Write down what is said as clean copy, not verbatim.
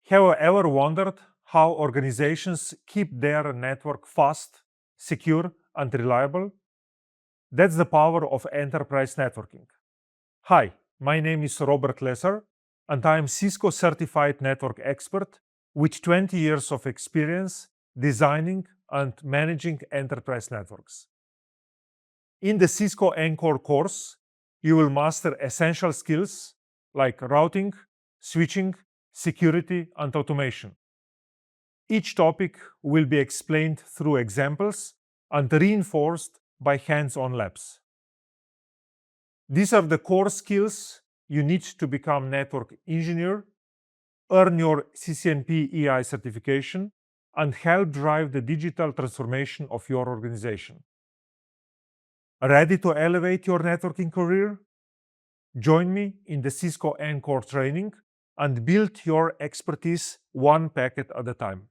Have you ever wondered how organizations keep their network fast, secure, and reliable? That's the power of enterprise networking. Hi, my name is Robert Lesser, and I am Cisco certified network expert with 20 years of experience designing and managing enterprise networks. In the Cisco ENCOR course, you will master essential skills like routing, switching, security, and automation. Each topic will be explained through examples and reinforced by hands-on labs. These are the core skills you need to become network engineer, earn your CCNP EI certification, and help drive the digital transformation of your organization. Ready to elevate your networking career? Join me in the Cisco ENCOR training and build your expertise one packet at a time.